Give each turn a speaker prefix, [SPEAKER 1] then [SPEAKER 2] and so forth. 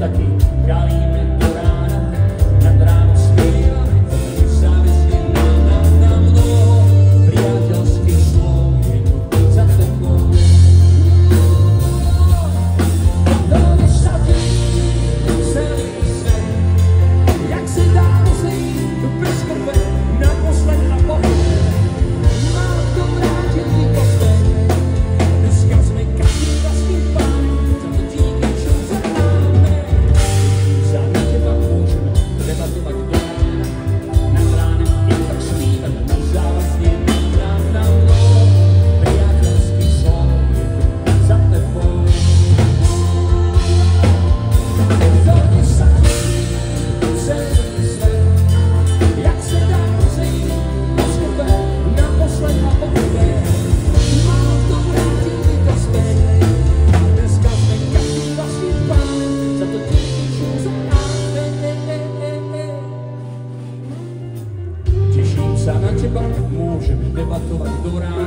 [SPEAKER 1] taký kalíme do rána, nad ráno spievame, závisí nám mnoho priateľských slov, je tu za tebou. Dole sa díví celý svet, jak si dávno zlý bez krve, naposled a pohled. Mám to vrátit to svet, dneska sme každý vlastný pán, za to díky, čo sa máme. Za na teba môžeme debatovať do rána, nad ránem i tak zpívať, na závazne nám na mnoho priateľských slov, je tu za tebou. Dole sa díví celý svet, jak se dá zejít bez krve, naposled a poprvé. Mám to vrátit to zpět, dneska jsme každý vlastní pán, za to díky, čo sa máme. Teším sa na teba, môžeme debatovať do rána.